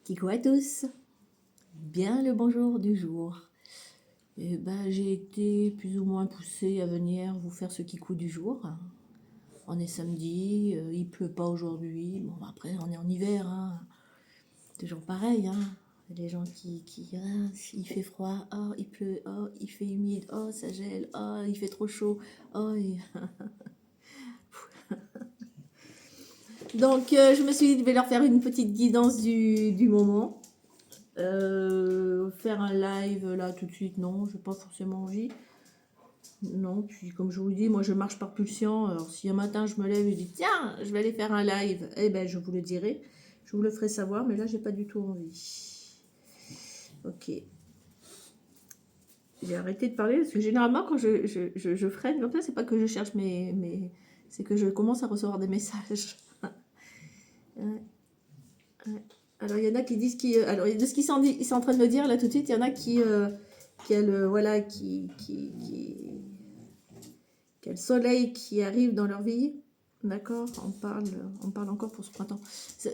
Coucou à tous, bien le bonjour du jour. Et ben, j'ai été plus ou moins poussée à venir vous faire ce kikou du jour. On est samedi, il pleut pas aujourd'hui. Bon, après, on est en hiver, hein. Toujours pareil, hein. Les gens ah, il fait froid, oh, il pleut, oh, il fait humide, oh, ça gèle, oh, il fait trop chaud, oh. Donc, je me suis dit, je vais leur faire une petite guidance du moment. Faire un live là tout de suite, non, j'ai pas forcément envie. Non, puis comme je vous dis, moi je marche par pulsion. Alors si un matin je me lève et je dis tiens, je vais aller faire un live, eh ben je vous le dirai, je vous le ferai savoir, mais là j'ai pas du tout envie. Ok. J'ai arrêté de parler parce que généralement quand je freine, en fait c'est pas que je cherche c'est que je commence à recevoir des messages. Ouais, ouais. Alors il y en a qui disent alors de ce qu'ils sont en train de me dire là tout de suite, il y en a qui a le voilà qui a le soleil qui arrive dans leur vie. D'accord, on parle encore pour ce printemps.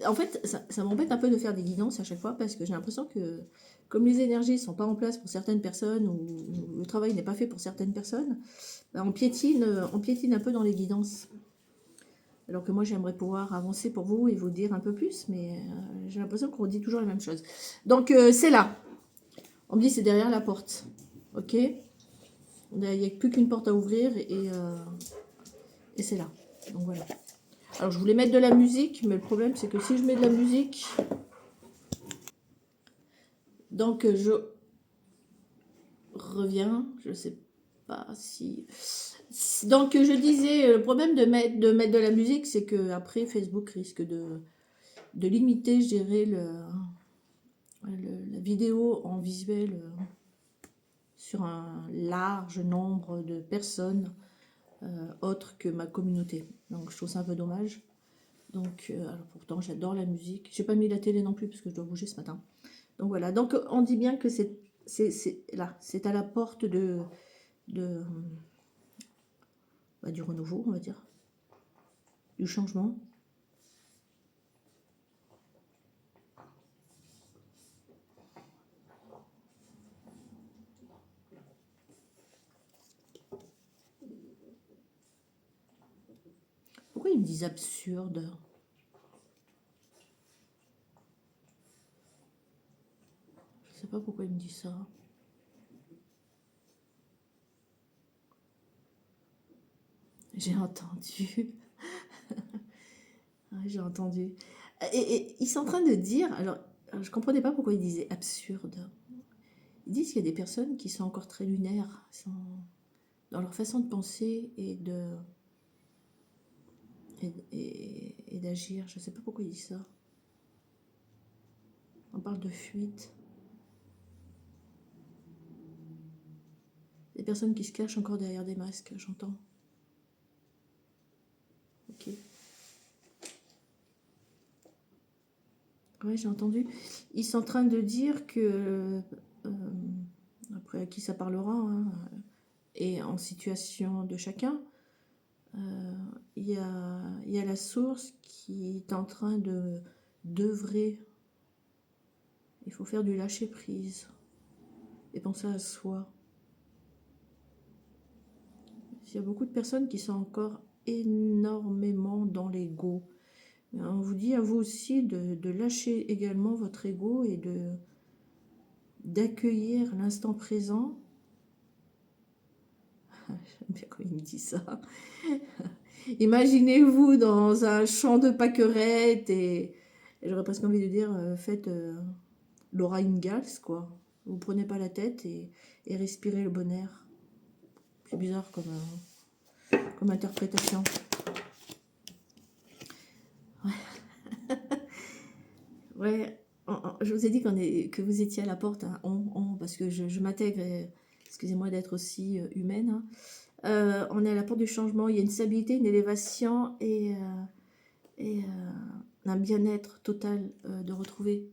En fait, ça m'embête un peu de faire des guidances à chaque fois parce que j'ai l'impression que comme les énergies ne sont pas en place pour certaines personnes ou le travail n'est pas fait pour certaines personnes, ben on piétine un peu dans les guidances. Alors que moi, j'aimerais pouvoir avancer pour vous et vous dire un peu plus, mais j'ai l'impression qu'on dit toujours la même chose. Donc, c'est là. On me dit c'est derrière la porte. Ok. Il n'y a plus qu'une porte à ouvrir et c'est là. Donc voilà. Alors je voulais mettre de la musique, mais le problème c'est que si je mets de la musique, donc je reviens, je sais pas si... Donc je disais, le problème de mettre de la musique, c'est que après Facebook risque de limiter, je dirais, la vidéo en visuel sur un large nombre de personnes autres que ma communauté. Donc je trouve ça un peu dommage. Donc, alors pourtant j'adore la musique. J'ai pas mis la télé non plus parce que je dois bouger ce matin. Donc voilà, donc on dit bien que c'est là, c'est à la porte de du renouveau, on va dire, du changement. Pourquoi ils me disent absurde? Je sais pas pourquoi ils me disent ça. J'ai entendu. Ouais, j'ai entendu. Et ils sont en train de dire, alors je comprenais pas pourquoi ils disaient absurde. Ils disent qu'il y a des personnes qui sont encore très lunaires dans leur façon de penser et d'agir. Je sais pas pourquoi ils disent ça. On parle de fuite. Des personnes qui se cachent encore derrière des masques, j'entends. Ok. Ouais, j'ai entendu. Ils sont en train de dire que, après à qui ça parlera, hein, et en situation de chacun, il y a la source qui est en train d'œuvrer. Il faut faire du lâcher prise et penser à soi. Il y a beaucoup de personnes qui sont encore énormément dans l'ego. On vous dit à vous aussi de lâcher également votre ego et d'accueillir l'instant présent. J'aime bien quand il me dit ça. Imaginez-vous dans un champ de pâquerettes et j'aurais presque envie de dire faites Laura Ingalls, quoi. Vous prenez pas la tête et respirez le bon air. C'est bizarre comme interprétation. Ouais, je vous ai dit que vous étiez à la porte, hein, parce que je m'intègre, excusez-moi d'être aussi humaine, hein. On est à la porte du changement, il y a une stabilité, une élévation et un bien-être total de retrouver.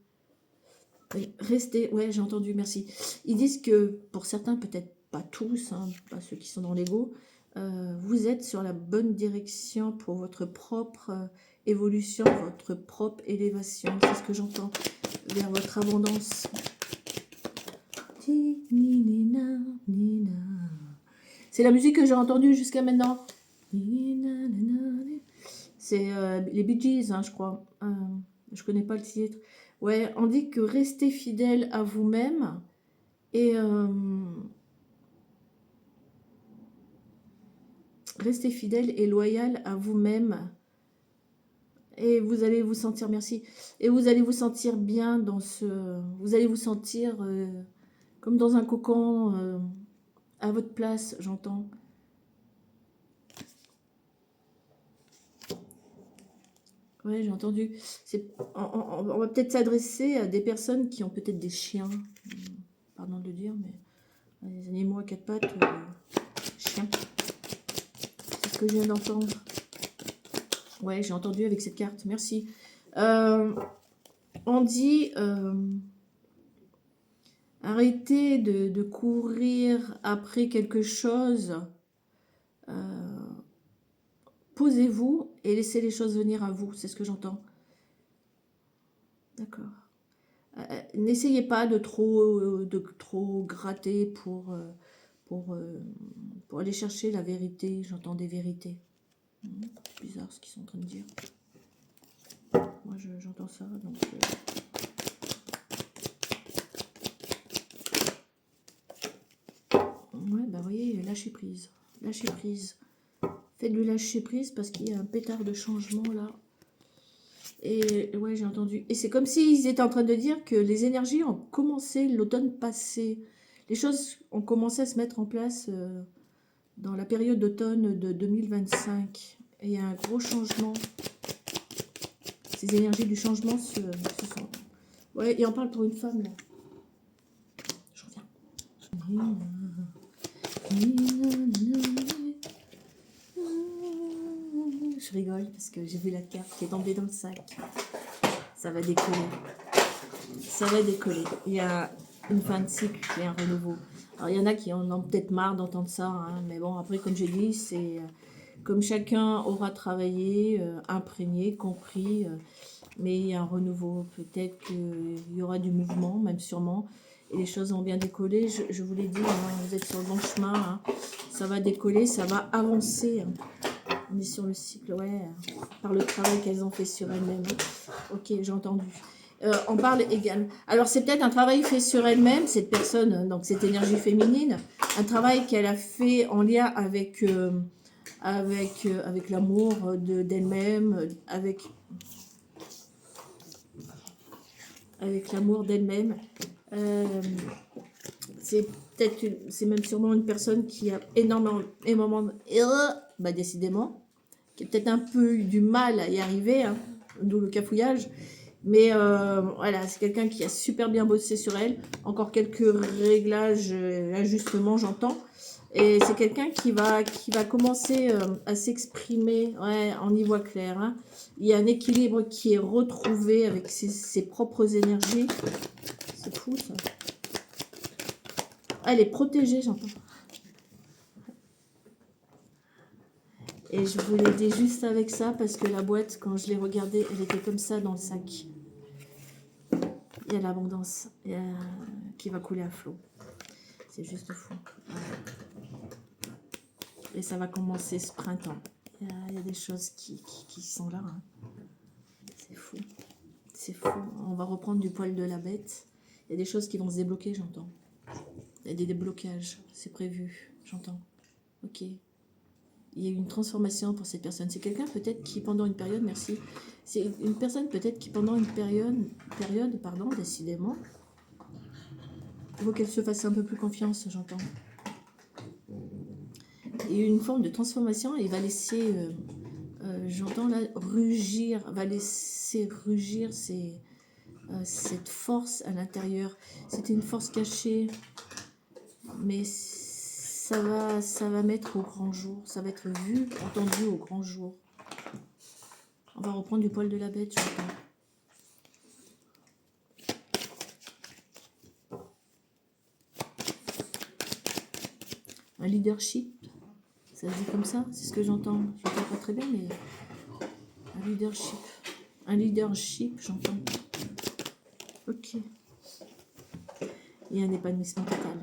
Oui, restez, ouais, j'ai entendu, merci. Ils disent que pour certains, peut-être pas tous, hein, pas ceux qui sont dans l'ego, vous êtes sur la bonne direction pour votre propre évolution, votre propre élévation. C'est ce que j'entends vers votre abondance. C'est la musique que j'ai entendue jusqu'à maintenant. C'est les Bee Gees, hein, je crois. Je connais pas le titre. Ouais, on dit que restez fidèle à vous-même et restez fidèle et loyal à vous-même. Et vous allez vous sentir, merci, et vous allez vous sentir bien dans ce... Vous allez vous sentir comme dans un cocon, à votre place, j'entends. Ouais, j'ai entendu. On va peut-être s'adresser à des personnes qui ont peut-être des chiens. Pardon de le dire, mais les animaux à quatre pattes, chiens. C'est ce que je viens d'entendre. Ouais, j'ai entendu avec cette carte. Merci. On dit arrêtez de courir après quelque chose. Posez-vous et laissez les choses venir à vous. C'est ce que j'entends. D'accord. N'essayez pas de trop gratter pour aller chercher la vérité. J'entends des vérités. Bizarre ce qu'ils sont en train de dire. Moi, j'entends ça. Donc, ouais, bah, vous voyez, lâchez prise. Lâchez prise. Faites du lâcher prise parce qu'il y a un pétard de changement là. Et ouais, j'ai entendu. Et c'est comme s'ils étaient en train de dire que les énergies ont commencé l'automne passé. Les choses ont commencé à se mettre en place dans la période d'automne de 2025. Et il y a un gros changement. Ces énergies du changement se sont... Ouais, et on parle pour une femme là. Je reviens. Je rigole parce que j'ai vu la carte qui est tombée dans le sac. Ça va décoller. Ça va décoller. Il y a une fin de cycle et un renouveau. Alors il y en a qui en ont peut-être marre d'entendre ça, hein, mais bon, après, comme j'ai dit, c'est comme chacun aura travaillé, imprégné, compris, mais il y a un renouveau. Peut-être qu'il y aura du mouvement, même sûrement, et les choses vont bien décoller. Je vous l'ai dit, hein, vous êtes sur le bon chemin. Hein. Ça va décoller, ça va avancer. Hein. On est sur le cycle, ouais, par le travail qu'elles ont fait sur elles-mêmes. Ok, j'ai entendu. On parle également. Alors, c'est peut-être un travail fait sur elle-même, cette personne, donc cette énergie féminine, un travail qu'elle a fait en lien avec, avec l'amour d'elle-même, avec l'amour d'elle-même. C'est peut-être, c'est même sûrement une personne qui a énormément bah, décidément, qui a peut-être un peu eu du mal à y arriver, hein, d'où le cafouillage. Mais voilà, c'est quelqu'un qui a super bien bossé sur elle. Encore quelques réglages, ajustements, j'entends. Et c'est quelqu'un qui va commencer à s'exprimer. Ouais, on y voit clair. Hein. Il y a un équilibre qui est retrouvé avec ses propres énergies. C'est fou, ça. Elle est protégée, j'entends. Et je vous l'ai dit juste avec ça, parce que la boîte, quand je l'ai regardée, elle était comme ça dans le sac. Il y a l'abondance qui va couler à flot. C'est juste fou. Et ça va commencer ce printemps. Il y a des choses qui sont là. Hein. C'est fou. C'est fou. On va reprendre du poil de la bête. Il y a des choses qui vont se débloquer, j'entends. Il y a des déblocages. C'est prévu, j'entends. Ok. Il y a eu une transformation pour cette personne. C'est quelqu'un peut-être qui, pendant une période, merci, c'est une personne peut-être qui, pendant une période, pardon, décidément, il faut qu'elle se fasse un peu plus confiance, j'entends. Il y a eu une forme de transformation et il va laisser, j'entends là, rugir, va laisser rugir cette force à l'intérieur. C'était une force cachée, mais ça va mettre au grand jour, ça va être vu, entendu au grand jour. On va reprendre du poil de la bête, j'entends. Un leadership, ça se dit comme ça, c'est ce que j'entends. Je ne sais pas très bien, mais Un leadership, j'entends. Ok. Il y a un épanouissement total.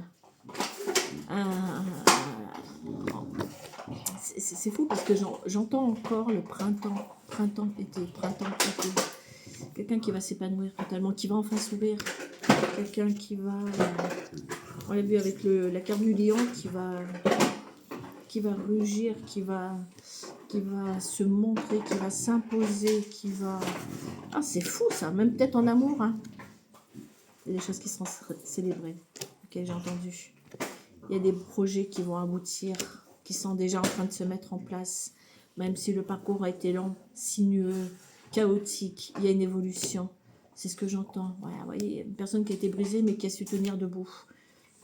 C'est fou parce que j'entends encore le printemps. Printemps-été. Quelqu'un qui va s'épanouir totalement, qui va enfin s'ouvrir. Quelqu'un qui va... on l'a vu avec la carte du lion, qui va rugir, qui va se montrer, qui va s'imposer, qui va... Ah, c'est fou ça, même peut-être en amour. Hein. Il y a des choses qui seront célébrées. Ok, j'ai entendu. Il y a des projets qui vont aboutir, qui sont déjà en train de se mettre en place. Même si le parcours a été lent, sinueux, chaotique, il y a une évolution. C'est ce que j'entends. Voilà, vous voyez, une personne qui a été brisée, mais qui a su tenir debout.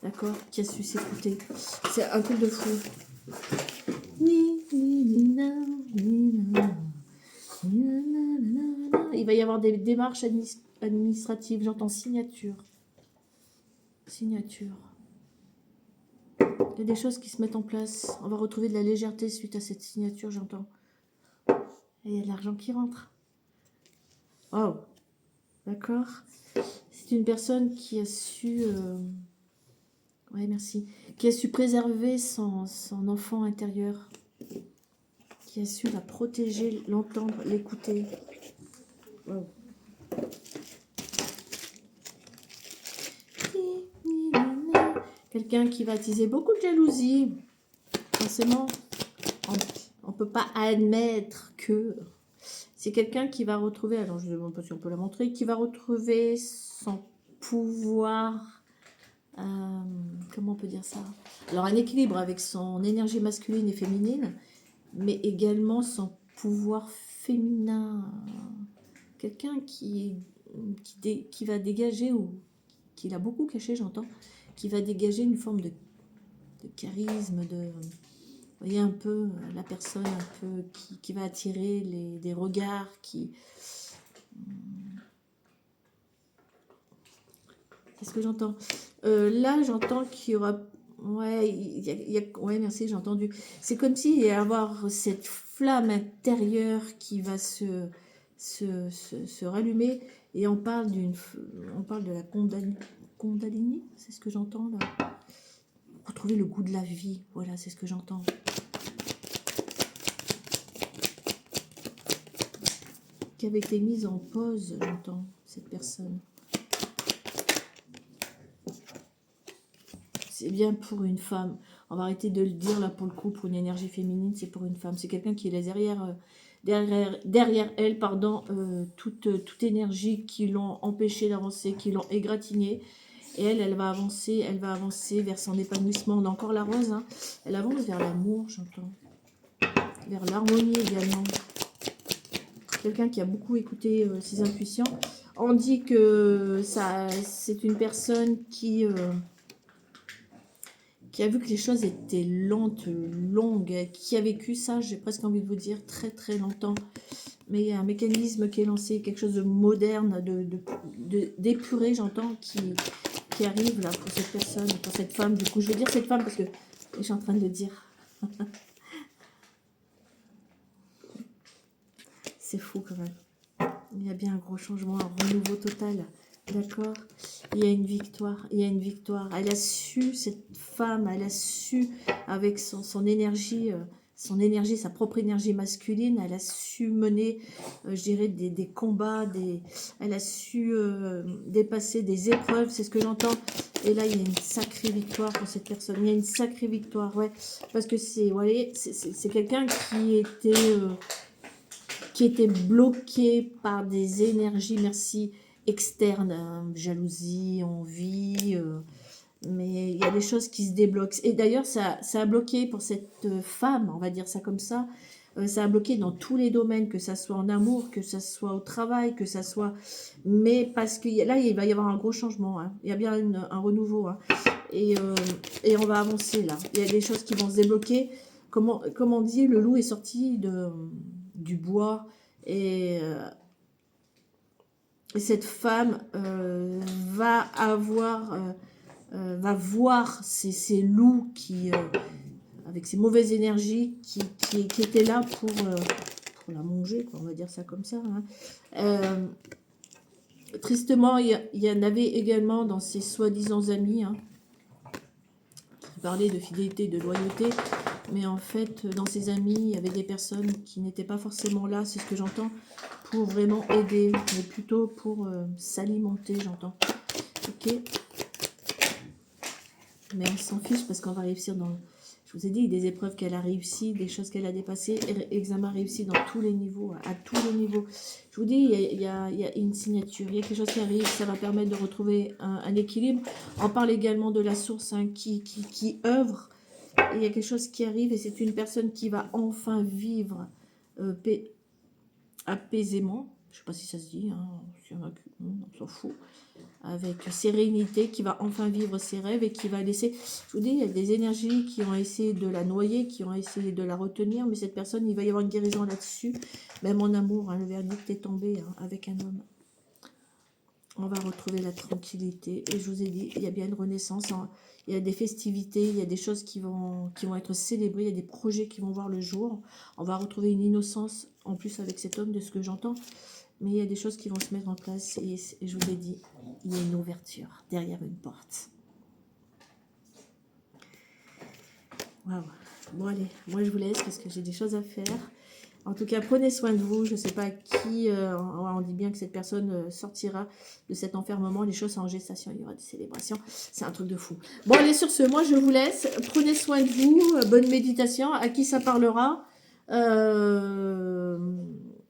D'accord? Qui a su s'écouter. C'est un truc de fou. Il va y avoir des démarches administratives. J'entends signature. Signature. Il y a des choses qui se mettent en place. On va retrouver de la légèreté suite à cette signature, j'entends. Et il y a de l'argent qui rentre. Oh, d'accord. C'est une personne qui a su... ouais, merci. Qui a su préserver son enfant intérieur. Qui a su la protéger, l'entendre, l'écouter. Wow. Quelqu'un qui va attiser beaucoup de jalousie. Forcément, on ne peut pas admettre que... C'est quelqu'un qui va retrouver, alors je ne me demande pas si on peut la montrer, qui va retrouver son pouvoir... comment on peut dire ça? Alors un équilibre avec son énergie masculine et féminine, mais également son pouvoir féminin. Quelqu'un qui va dégager, ou qui l'a beaucoup caché, j'entends, qui va dégager une forme de charisme, vous voyez un peu la personne un peu qui va attirer des regards, c'est ce que j'entends. Là, j'entends qu'il y aura... Ouais, ouais, merci, j'ai entendu. C'est comme s'il y a avoir cette flamme intérieure qui va se rallumer. Et on parle de la Kundalini, c'est ce que j'entends là. Pour trouver le goût de la vie, voilà, c'est ce que j'entends. Qui avait été mise en pause, j'entends, cette personne. C'est bien pour une femme. On va arrêter de le dire là pour le coup, pour une énergie féminine, c'est pour une femme. C'est quelqu'un qui laisse derrière elle, toute énergie qui l'ont empêché d'avancer, qui l'ont égratigné. Et elle va avancer vers son épanouissement. On a encore la rose, hein. Elle avance vers l'amour, j'entends. Vers l'harmonie également. Quelqu'un qui a beaucoup écouté ses intuitions. On dit que c'est une personne qui a vu que les choses étaient lentes, longues, qui a vécu ça, j'ai presque envie de vous dire, très très longtemps. Mais il y a un mécanisme qui est lancé, quelque chose de moderne, d'épuré, j'entends, qui arrive là pour cette personne, pour cette femme. Du coup, je vais dire cette femme parce que je suis en train de le dire. C'est fou quand même. Il y a bien un gros changement, un renouveau total. D'accord? Il y a une victoire. Il y a une victoire. Elle a su, cette femme, elle a su, avec son énergie, sa propre énergie masculine, elle a su mener, je dirais, des combats, elle a su dépasser des épreuves, c'est ce que j'entends. Et là, il y a une sacrée victoire pour cette personne. Il y a une sacrée victoire, ouais. Parce que c'est, vous voyez, c'est quelqu'un qui était bloqué par des énergies, merci, externes, hein, jalousie, envie, mais il y a des choses qui se débloquent. Et d'ailleurs, ça a bloqué pour cette femme, on va dire ça comme ça, ça a bloqué dans tous les domaines, que ça soit en amour, que ça soit au travail, que ça soit... Mais parce que là, il va y avoir un gros changement, hein. Il y a bien un renouveau, hein. Et on va avancer là. Il y a des choses qui vont se débloquer. Comme on dit, le loup est sorti du bois, et cette femme va voir ces loups avec ces mauvaises énergies qui étaient là pour pour la manger, quoi, on va dire ça comme ça. Hein. Tristement, il y en avait également dans ces soi-disant amis, hein, qui parlaient de fidélité, de loyauté, mais en fait, dans ces amis, il y avait des personnes qui n'étaient pas forcément là, c'est ce que j'entends, pour vraiment aider, mais plutôt pour s'alimenter, j'entends. Ok. Mais on s'en fiche parce qu'on va réussir dans... Je vous ai dit, des épreuves qu'elle a réussies, des choses qu'elle a dépassées, examen réussi dans tous les niveaux, à tous les niveaux. Je vous dis, il y a une signature, il y a quelque chose qui arrive, ça va permettre de retrouver un équilibre. On parle également de la source, hein, qui œuvre. Et il y a quelque chose qui arrive et c'est une personne qui va enfin vivre apaisément. Je ne sais pas si ça se dit, hein, on s'en fout. Avec sérénité, qui va enfin vivre ses rêves et qui va laisser... Je vous dis, il y a des énergies qui ont essayé de la noyer, qui ont essayé de la retenir, mais cette personne, il va y avoir une guérison là-dessus. Même en amour, hein, le verdict est tombé, hein, avec un homme. On va retrouver la tranquillité. Et je vous ai dit, il y a bien une renaissance. Hein. Il y a des festivités, il y a des choses qui vont être célébrées, il y a des projets qui vont voir le jour. On va retrouver une innocence, en plus avec cet homme, de ce que j'entends. Mais il y a des choses qui vont se mettre en place. Et je vous ai dit, il y a une ouverture derrière une porte. Waouh. Bon, allez, moi je vous laisse parce que j'ai des choses à faire. En tout cas, prenez soin de vous. Je ne sais pas qui... on dit bien que cette personne sortira de cet enfermement. Les choses sont en gestation. Il y aura des célébrations. C'est un truc de fou. Bon, allez, sur ce, moi, je vous laisse. Prenez soin de vous. Bonne méditation. À qui ça parlera.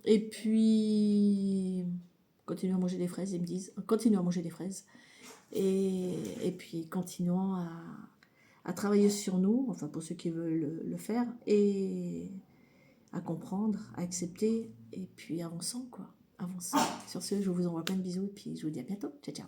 Et puis... Continuez à manger des fraises. Ils me disent, continuez à manger des fraises. Et puis, continuons à travailler sur nous. Enfin, pour ceux qui veulent le faire. Et... à comprendre, à accepter, et puis avançons, quoi. Avançons. Sur ce, je vous envoie plein de bisous, et puis je vous dis à bientôt. Ciao, ciao.